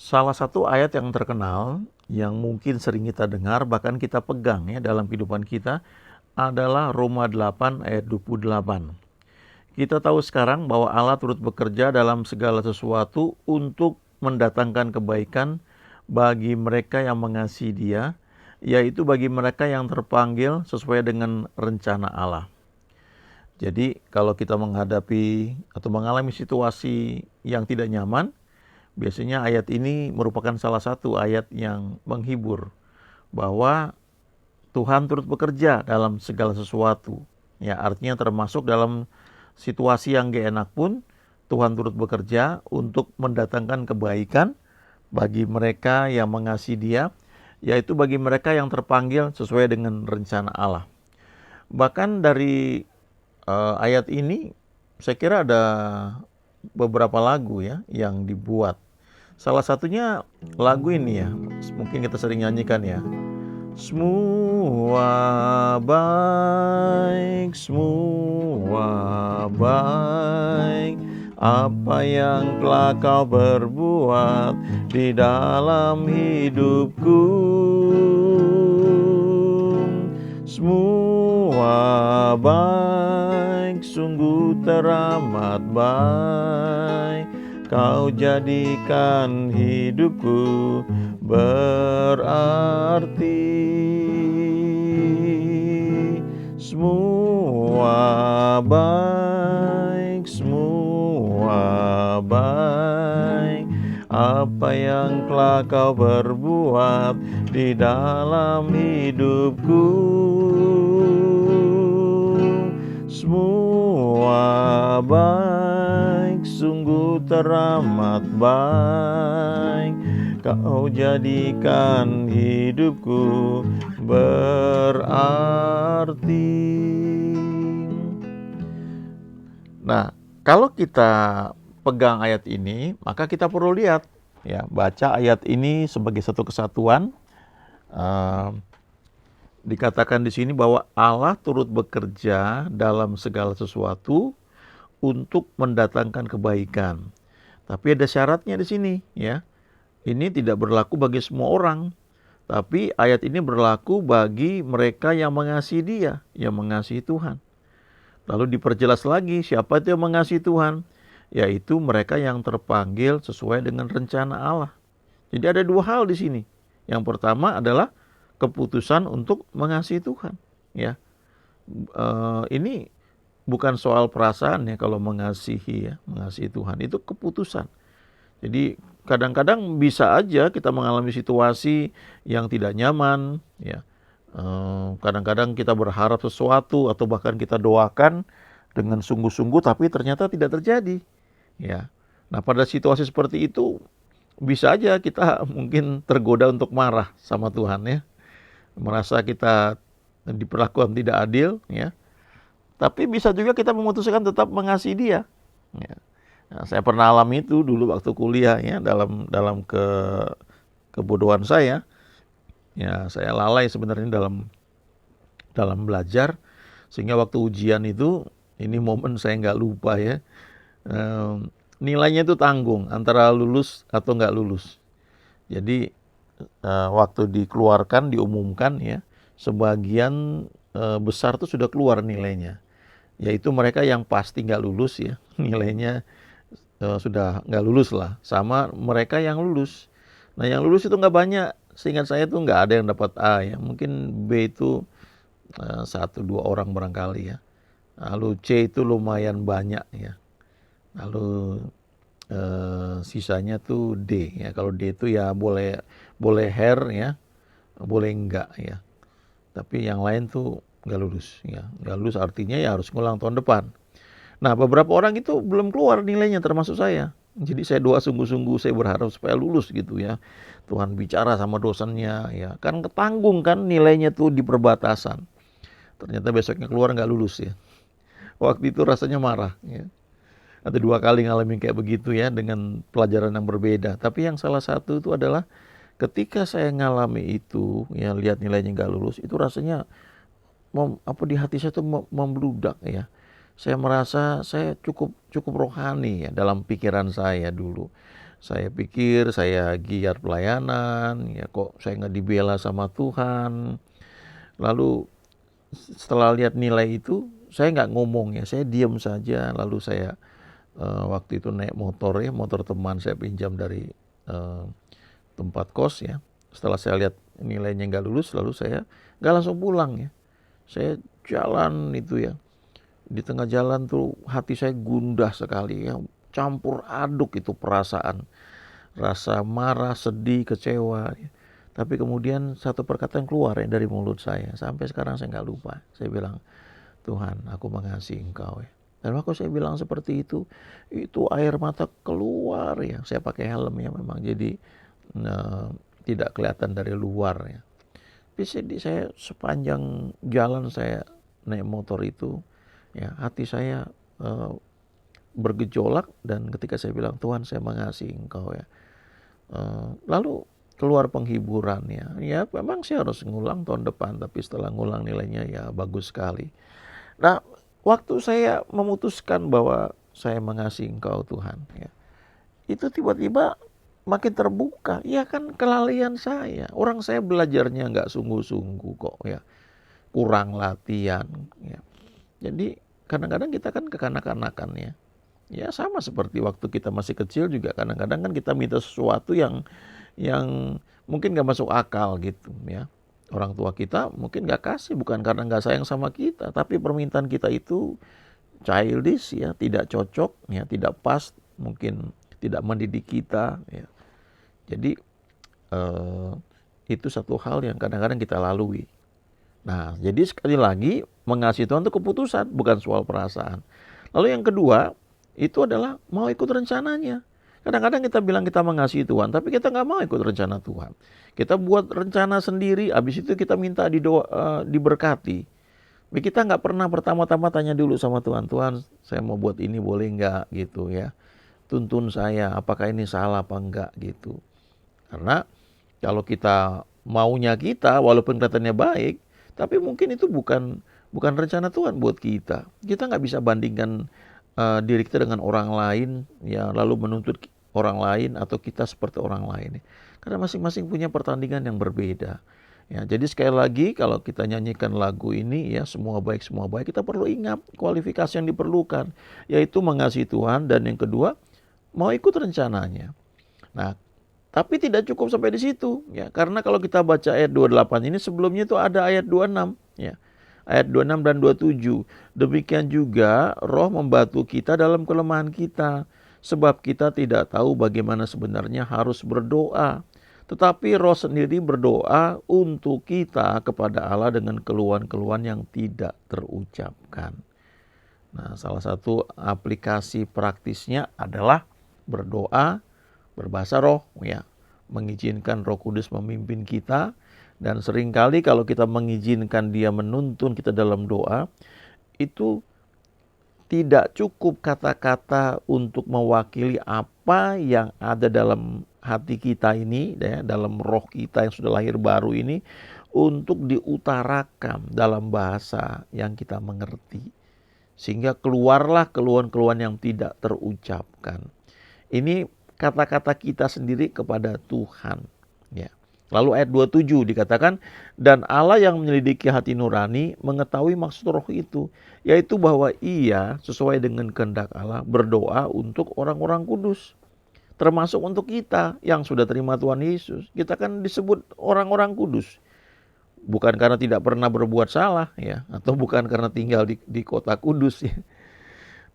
Salah satu ayat yang terkenal, yang mungkin sering kita dengar, bahkan kita pegang ya dalam kehidupan kita, adalah Roma 8 ayat 28. Kita tahu sekarang bahwa Allah turut bekerja dalam segala sesuatu untuk mendatangkan kebaikan bagi mereka yang mengasihi Dia, yaitu bagi mereka yang terpanggil sesuai dengan rencana Allah. Jadi kalau kita menghadapi atau mengalami situasi yang tidak nyaman, biasanya ayat ini merupakan salah satu ayat yang menghibur bahwa Tuhan turut bekerja dalam segala sesuatu. Ya, artinya termasuk dalam situasi yang gak enak pun Tuhan turut bekerja untuk mendatangkan kebaikan bagi mereka yang mengasihi Dia, yaitu bagi mereka yang terpanggil sesuai dengan rencana Allah. Bahkan dari ayat ini saya kira ada beberapa lagu ya yang dibuat. Salah satunya lagu ini ya, mungkin kita sering nyanyikan ya. Semua baik, apa yang telah kau berbuat di dalam hidupku. Semua baik, sungguh teramat baik, kau jadikan hidupku berarti. Semua baik, apa yang telah kau berbuat di dalam hidupku. Semua baik, sungguh teramat baik, kau jadikan hidupku berarti. Nah, kalau kita pegang ayat ini, maka kita perlu lihat, ya, baca ayat ini sebagai satu kesatuan. Dikatakan di sini bahwa Allah turut bekerja dalam segala sesuatu untuk mendatangkan kebaikan. Tapi ada syaratnya di sini, ya. Ini tidak berlaku bagi semua orang, tapi ayat ini berlaku bagi mereka yang mengasihi Dia, yang mengasihi Tuhan. Lalu diperjelas lagi siapa itu yang mengasihi Tuhan, yaitu mereka yang terpanggil sesuai dengan rencana Allah. Jadi ada dua hal di sini. Yang pertama adalah keputusan untuk mengasihi Tuhan. Ya, ini bukan soal perasaan ya kalau mengasihi Tuhan itu keputusan. Jadi kadang-kadang bisa aja kita mengalami situasi yang tidak nyaman, ya. Kadang-kadang kita berharap sesuatu atau bahkan kita doakan dengan sungguh-sungguh, tapi ternyata tidak terjadi, ya. Nah, pada situasi seperti itu bisa aja kita mungkin tergoda untuk marah sama Tuhan ya, merasa kita diperlakukan tidak adil, ya. Tapi bisa juga kita memutuskan tetap mengasihi Dia. Ya. Nah, saya pernah alami itu dulu waktu kuliah ya, dalam kebodohan saya. Ya, saya lalai sebenarnya dalam belajar, sehingga waktu ujian itu, ini momen saya nggak lupa ya. Nilainya itu tanggung antara lulus atau nggak lulus. Jadi waktu dikeluarkan, diumumkan ya, sebagian besar tuh sudah keluar nilainya. Yaitu mereka yang pasti nggak lulus ya, nilainya sudah nggak lulus lah, sama mereka yang lulus. Nah, yang lulus itu nggak banyak, seingat saya tuh nggak ada yang dapat A ya, mungkin B itu 1-2 orang barangkali ya. Lalu C itu lumayan banyak ya. Lalu sisanya tuh D ya. Kalau D itu ya boleh hair ya, boleh enggak ya. Tapi yang lain tuh nggak lulus ya. Nggak lulus artinya ya harus ngulang tahun depan. Nah, beberapa orang itu belum keluar nilainya termasuk saya. Jadi saya doa sungguh-sungguh, saya berharap supaya lulus gitu ya. Tuhan bicara sama dosennya ya. Kan ketanggung kan nilainya tuh di perbatasan. Ternyata besoknya keluar nggak lulus ya. Waktu itu rasanya marah ya. Ada 2 kali ngalamin kayak begitu ya dengan pelajaran yang berbeda. Tapi yang salah satu itu adalah ketika saya ngalami itu ya, lihat nilainya nggak lulus, itu rasanya di hati saya tuh membludak ya. Saya merasa saya cukup rohani ya dalam pikiran saya dulu. Saya pikir saya giat pelayanan, ya kok saya nggak dibela sama Tuhan. Lalu setelah lihat nilai itu, saya nggak ngomong ya, saya diam saja. Lalu saya waktu itu naik motor ya, motor teman saya pinjam dari eh, tempat kos ya. Setelah saya lihat nilainya nggak lulus, lalu saya nggak langsung pulang ya. Saya jalan itu ya. Di tengah jalan tuh hati saya gundah sekali ya. Campur aduk itu perasaan. Rasa marah, sedih, kecewa. Ya. Tapi kemudian satu perkataan keluar ya dari mulut saya. Sampai sekarang saya nggak lupa. Saya bilang, Tuhan, aku mengasihi Engkau ya. Dan waktu saya bilang seperti itu air mata keluar ya. Saya pakai helm ya memang, jadi tidak kelihatan dari luar ya. Tapi saya sepanjang jalan saya naik motor itu, ya hati saya bergejolak, dan ketika saya bilang, Tuhan saya mengasihi Engkau ya. Lalu keluar penghiburan ya. Ya memang saya harus ngulang tahun depan, tapi setelah ngulang nilainya ya bagus sekali. Nah, waktu saya memutuskan bahwa saya mengasihi Engkau Tuhan, ya, itu tiba-tiba makin terbuka. Ya kan kelalaian saya. Orang saya belajarnya nggak sungguh-sungguh kok ya. Kurang latihan. Ya. Jadi kadang-kadang kita kan kekanak-kanakan ya. Ya sama seperti waktu kita masih kecil juga kadang-kadang kan kita minta sesuatu yang mungkin nggak masuk akal gitu ya. Orang tua kita mungkin nggak kasih bukan karena nggak sayang sama kita, tapi permintaan kita itu childish ya, tidak cocok ya, tidak pas, mungkin tidak mendidik kita ya. Jadi itu satu hal yang kadang-kadang kita lalui. Nah, jadi sekali lagi mengasihi Tuhan itu keputusan, bukan soal perasaan. Lalu yang kedua, itu adalah mau ikut rencananya. Kadang-kadang kita bilang kita mengasihi Tuhan, tapi kita nggak mau ikut rencana Tuhan. Kita buat rencana sendiri, habis itu kita minta diberkati. Tapi kita nggak pernah pertama-tama tanya dulu sama Tuhan, Tuhan saya mau buat ini boleh nggak gitu ya. Tuntun saya, apakah ini salah apa enggak gitu. Karena kalau kita maunya kita, walaupun kelihatannya baik, tapi mungkin itu bukan rencana Tuhan buat kita. Kita nggak bisa bandingkan diri kita dengan orang lain, ya lalu menuntut orang lain atau kita seperti orang lain. Karena masing-masing punya pertandingan yang berbeda. Ya, jadi sekali lagi kalau kita nyanyikan lagu ini ya semua baik, kita perlu ingat kualifikasi yang diperlukan, yaitu mengasihi Tuhan, dan yang kedua mau ikut rencananya. Nah, tapi tidak cukup sampai di situ ya, karena kalau kita baca ayat 28 ini sebelumnya itu ada ayat 26 ya. Ayat 26 dan 27. Demikian juga Roh membantu kita dalam kelemahan kita, sebab kita tidak tahu bagaimana sebenarnya harus berdoa. Tetapi Roh sendiri berdoa untuk kita kepada Allah dengan keluhan-keluhan yang tidak terucapkan. Nah, salah satu aplikasi praktisnya adalah berdoa berbahasa roh ya, mengizinkan Roh Kudus memimpin kita. Dan seringkali kalau kita mengizinkan Dia menuntun kita dalam doa, itu tidak cukup kata-kata untuk mewakili apa yang ada dalam hati kita ini ya, dalam roh kita yang sudah lahir baru ini, untuk diutarakan dalam bahasa yang kita mengerti, sehingga keluarlah keluhan-keluhan yang tidak terucapkan. Ini kata-kata kita sendiri kepada Tuhan ya. Lalu ayat 27 dikatakan, dan Allah yang menyelidiki hati nurani mengetahui maksud roh itu, yaitu bahwa ia sesuai dengan kehendak Allah berdoa untuk orang-orang kudus, termasuk untuk kita yang sudah terima Tuhan Yesus. Kita kan disebut orang-orang kudus, bukan karena tidak pernah berbuat salah ya, atau bukan karena tinggal di kota kudus ya,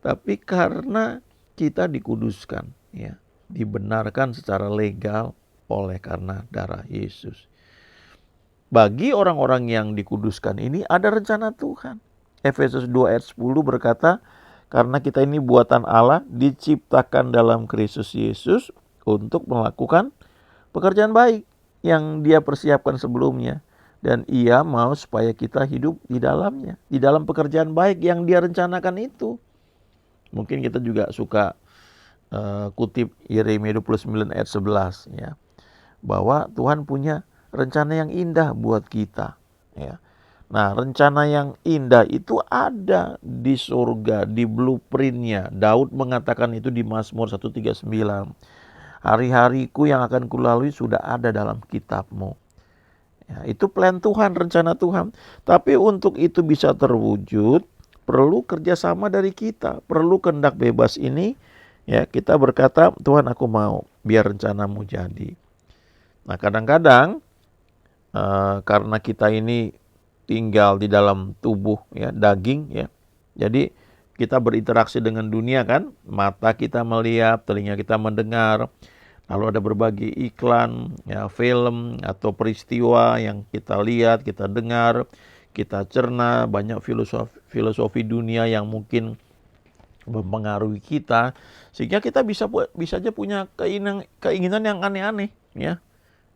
tapi karena kita dikuduskan ya, dibenarkan secara legal oleh karena darah Yesus. Bagi orang-orang yang dikuduskan ini ada rencana Tuhan. Efesus 2 ayat 10 berkata, karena kita ini buatan Allah, diciptakan dalam Kristus Yesus untuk melakukan pekerjaan baik yang Dia persiapkan sebelumnya, dan Ia mau supaya kita hidup di dalamnya, di dalam pekerjaan baik yang Dia rencanakan itu. Mungkin kita juga suka kutip Yeremia 29 ayat 11 ya, bahwa Tuhan punya rencana yang indah buat kita ya. Nah, rencana yang indah itu ada di surga, di blueprintnya. Daud mengatakan itu di Mazmur 139. Hari-hariku yang akan kulalui sudah ada dalam kitab-Mu. Ya, itu plan Tuhan, rencana Tuhan. Tapi untuk itu bisa terwujud, perlu kerjasama dari kita. Perlu kehendak bebas ini, ya kita berkata, Tuhan aku mau, biar rencana-Mu jadi. Nah kadang-kadang, karena kita ini tinggal di dalam tubuh ya daging ya. Jadi kita berinteraksi dengan dunia kan, mata kita melihat, telinga kita mendengar, lalu ada berbagai iklan, ya film atau peristiwa yang kita lihat, kita dengar, kita cerna, banyak filosofi dunia yang mungkin mempengaruhi kita, sehingga kita bisa aja punya keinginan yang aneh-aneh ya.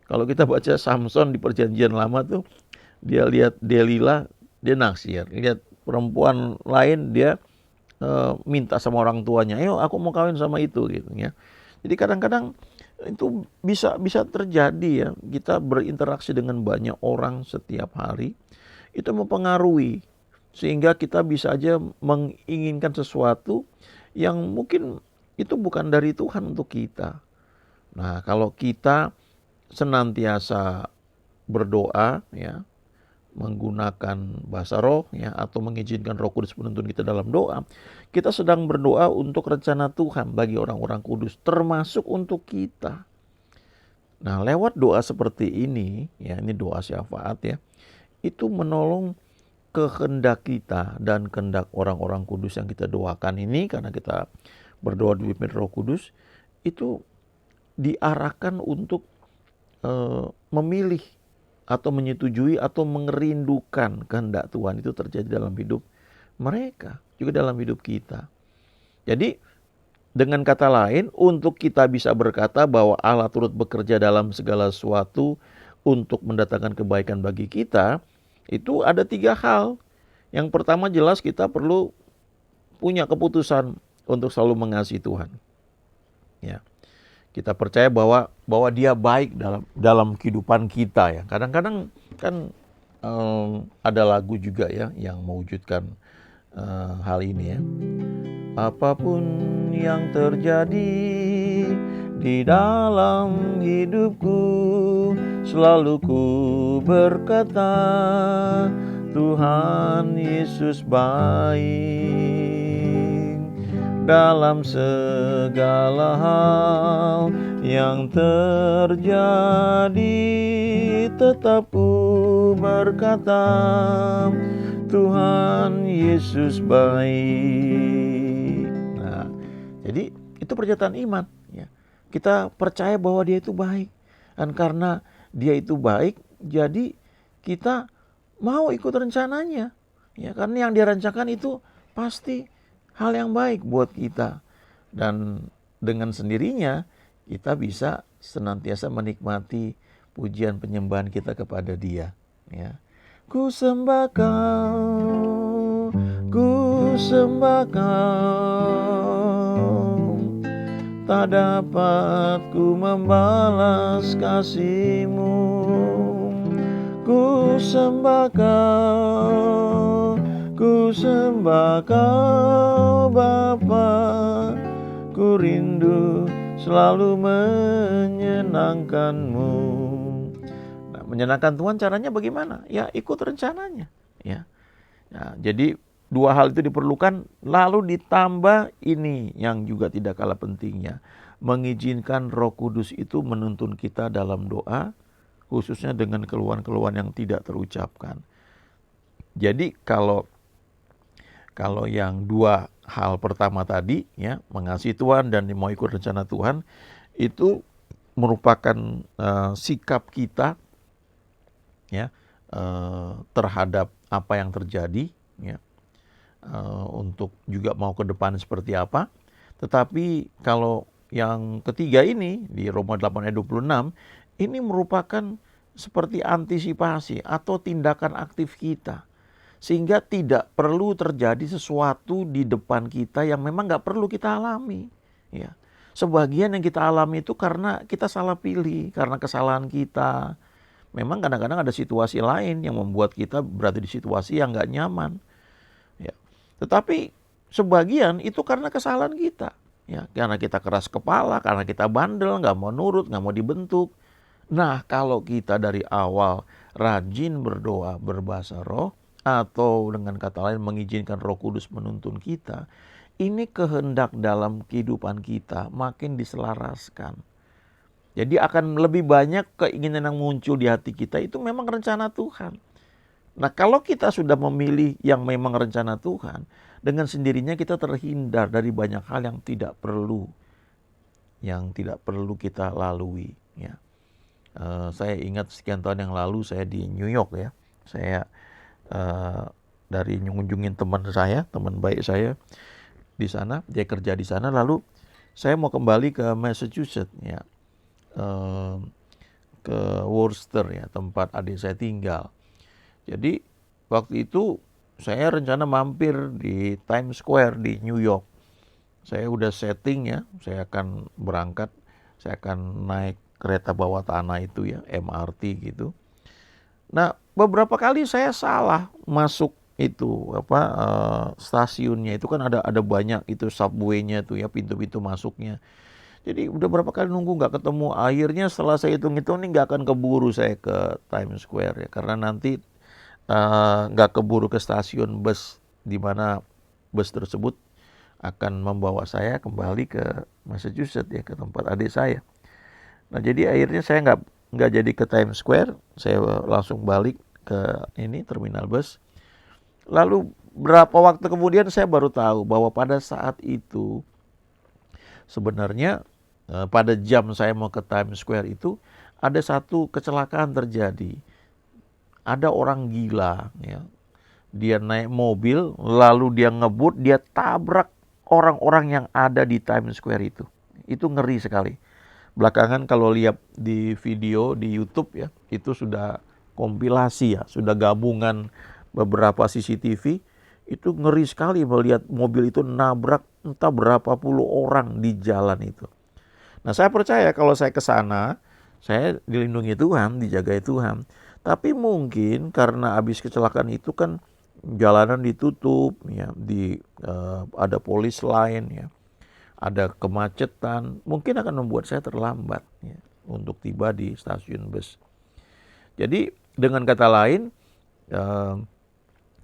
Kalau kita baca Samson di Perjanjian Lama tuh, dia lihat Delila, dia naksir. Lihat perempuan lain, dia minta sama orang tuanya, ayo aku mau kawin sama itu gitu ya. Jadi kadang-kadang itu bisa terjadi ya. Kita berinteraksi dengan banyak orang setiap hari, itu mempengaruhi sehingga kita bisa aja menginginkan sesuatu yang mungkin itu bukan dari Tuhan untuk kita. Nah, kalau kita senantiasa berdoa ya, menggunakan bahasa roh ya, atau mengizinkan Roh Kudus menuntun kita dalam doa, kita sedang berdoa untuk rencana Tuhan bagi orang-orang kudus, termasuk untuk kita. Nah, lewat doa seperti ini ya, ini doa syafaat ya, itu menolong kehendak kita dan kehendak orang-orang kudus yang kita doakan ini, karena kita berdoa dipimpin Roh Kudus, itu diarahkan untuk memilih atau menyetujui atau mengerindukan kehendak Tuhan itu terjadi dalam hidup mereka, juga dalam hidup kita. Jadi dengan kata lain, untuk kita bisa berkata bahwa Allah turut bekerja dalam segala sesuatu untuk mendatangkan kebaikan bagi kita, itu ada 3 hal. Yang pertama jelas kita perlu punya keputusan untuk selalu mengasihi Tuhan. Ya. Kita percaya bahwa Dia baik dalam kehidupan kita ya. Kadang-kadang kan ada lagu juga ya yang mewujudkan hal ini ya. Apapun yang terjadi di dalam hidupku, selalu ku berkata, Tuhan Yesus baik. Dalam segala hal yang terjadi, tetap ku berkata, Tuhan Yesus baik. Nah, jadi itu pernyataan iman ya. Kita percaya bahwa Dia itu baik. Dan karena Dia itu baik, jadi kita mau ikut rencananya. Ya, karena yang Dia rencanakan itu pasti hal yang baik buat kita. Dan dengan sendirinya kita bisa senantiasa menikmati pujian penyembahan kita kepada Dia ya. Ku sembah Kau, ku sembah Kau, tak dapat ku membalas kasih-Mu. Ku sembah Kau, ku sembah Kau Bapa, ku rindu selalu menyenangkan-Mu. Nah, menyenangkan Tuhan caranya bagaimana? Ya ikut rencananya. Ya. Nah, jadi 2 hal itu diperlukan, lalu ditambah ini yang juga tidak kalah pentingnya, mengizinkan Roh Kudus itu menuntun kita dalam doa, khususnya dengan keluhan-keluhan yang tidak terucapkan. Jadi kalau yang 2 hal pertama tadi ya, mengasihi Tuhan dan mau ikut rencana Tuhan, itu merupakan sikap kita ya terhadap apa yang terjadi ya, untuk juga mau ke depan seperti apa. Tetapi kalau yang ketiga ini di Roma 8 ayat 26, ini merupakan seperti antisipasi atau tindakan aktif kita. Sehingga tidak perlu terjadi sesuatu di depan kita yang memang gak perlu kita alami. Ya. Sebagian yang kita alami itu karena kita salah pilih, karena kesalahan kita. Memang kadang-kadang ada situasi lain yang membuat kita berada di situasi yang gak nyaman. Ya. Tetapi sebagian itu karena kesalahan kita. Ya, karena kita keras kepala, karena kita bandel, nggak mau nurut, nggak mau dibentuk. Nah, kalau kita dari awal rajin berdoa berbahasa roh, atau dengan kata lain mengizinkan Roh Kudus menuntun kita, ini kehendak dalam kehidupan kita makin diselaraskan. Jadi akan lebih banyak keinginan yang muncul di hati kita, itu memang rencana Tuhan. Nah, kalau kita sudah memilih yang memang rencana Tuhan, dengan sendirinya kita terhindar dari banyak hal yang tidak perlu kita lalui. Ya. Saya ingat sekian tahun yang lalu saya di New York ya. Saya dari ngunjungin teman saya, teman baik saya di sana, dia kerja di sana. Lalu saya mau kembali ke Massachusetts ya, ke Worcester ya, tempat adik saya tinggal. Jadi waktu itu saya rencana mampir di Times Square di New York. Saya udah setting ya, saya akan berangkat, saya akan naik kereta bawah tanah itu ya, MRT gitu. Nah, beberapa kali saya salah masuk itu stasiunnya itu kan ada banyak itu subway-nya tuh ya, pintu-pintu masuknya. Jadi udah berapa kali nunggu nggak ketemu. Akhirnya setelah saya hitung-hitung ini nggak akan keburu saya ke Times Square ya, karena nanti nggak keburu ke stasiun bus di mana bus tersebut akan membawa saya kembali ke Massachusetts ya, ke tempat adik saya. Nah jadi akhirnya saya nggak jadi ke Times Square, saya langsung balik ke ini terminal bus. Lalu berapa waktu kemudian saya baru tahu bahwa pada saat itu sebenarnya pada jam saya mau ke Times Square itu ada satu kecelakaan terjadi. Ada orang gila ya. Dia naik mobil lalu dia ngebut, dia tabrak orang-orang yang ada di Times Square itu. Itu ngeri sekali. Belakangan kalau lihat di video di YouTube ya, itu sudah kompilasi ya, sudah gabungan beberapa CCTV. Itu ngeri sekali melihat mobil itu nabrak entah berapa puluh orang di jalan itu. Nah, saya percaya kalau saya ke sana, saya dilindungi Tuhan, dijagai Tuhan. Tapi mungkin karena habis kecelakaan itu kan jalanan ditutup ya, ada polis lain ya, ada kemacetan, mungkin akan membuat saya terlambat ya, untuk tiba di stasiun bus. Jadi dengan kata lain,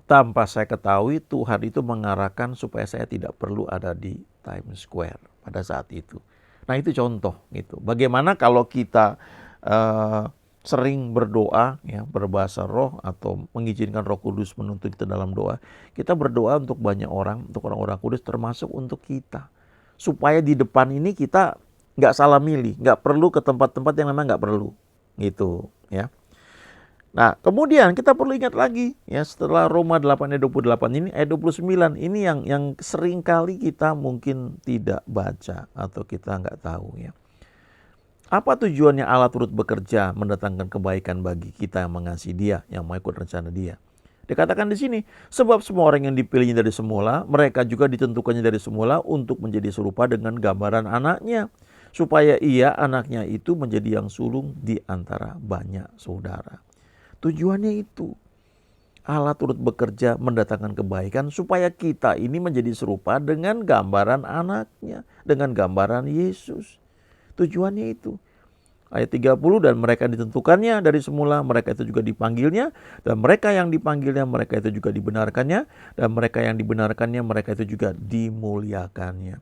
tanpa saya ketahui Tuhan itu mengarahkan supaya saya tidak perlu ada di Times Square pada saat itu. Nah itu contoh gitu. Bagaimana kalau kita sering berdoa ya, berbahasa roh atau mengizinkan Roh Kudus menuntun kita dalam doa. Kita berdoa untuk banyak orang, untuk orang-orang kudus termasuk untuk kita. Supaya di depan ini kita nggak salah milih, nggak perlu ke tempat-tempat yang memang nggak perlu gitu ya. Nah, kemudian kita perlu ingat lagi ya, setelah Roma 8 ayat 28 ini, ayat 29 ini yang sering kali kita mungkin tidak baca atau kita nggak tahu ya. Apa tujuannya Allah turut bekerja mendatangkan kebaikan bagi kita yang mengasihi Dia, yang mau ikut rencana Dia? Dikatakan di sini, sebab semua orang yang dipilihnya dari semula, mereka juga ditentukannya dari semula untuk menjadi serupa dengan gambaran anaknya, supaya ia, anaknya itu, menjadi yang sulung di antara banyak saudara. Tujuannya itu. Allah turut bekerja mendatangkan kebaikan supaya kita ini menjadi serupa dengan gambaran anaknya, dengan gambaran Yesus. Tujuannya itu. Ayat 30, dan mereka ditentukannya dari semula, mereka itu juga dipanggilnya, dan mereka yang dipanggilnya, mereka itu juga dibenarkannya, dan mereka yang dibenarkannya, mereka itu juga dimuliakannya.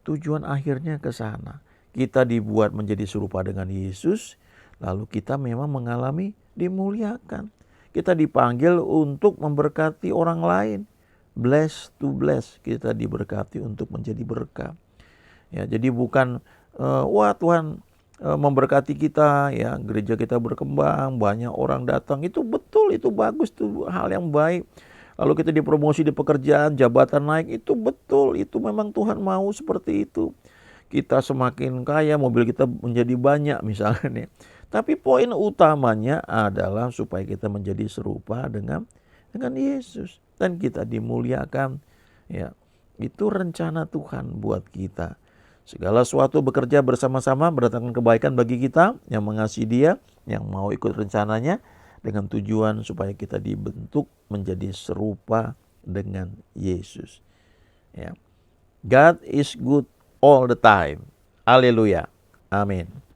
Tujuan akhirnya ke sana. Kita dibuat menjadi serupa dengan Yesus, lalu kita memang mengalami dimuliakan. Kita dipanggil untuk memberkati orang lain. Bless to bless. Kita diberkati untuk menjadi berkah. Ya, jadi bukan wah Tuhan memberkati kita ya, gereja kita berkembang, banyak orang datang. Itu betul, itu bagus, itu hal yang baik. Lalu kita dipromosi di pekerjaan, jabatan naik, itu betul, itu memang Tuhan mau seperti itu. Kita semakin kaya, mobil kita menjadi banyak misalnya nih. Tapi poin utamanya adalah supaya kita menjadi serupa dengan Yesus dan kita dimuliakan. Ya, itu rencana Tuhan buat kita. Segala sesuatu bekerja bersama-sama mendatangkan kebaikan bagi kita yang mengasihi Dia, yang mau ikut rencananya dengan tujuan supaya kita dibentuk menjadi serupa dengan Yesus. Ya. God is good all the time. Haleluya. Amin.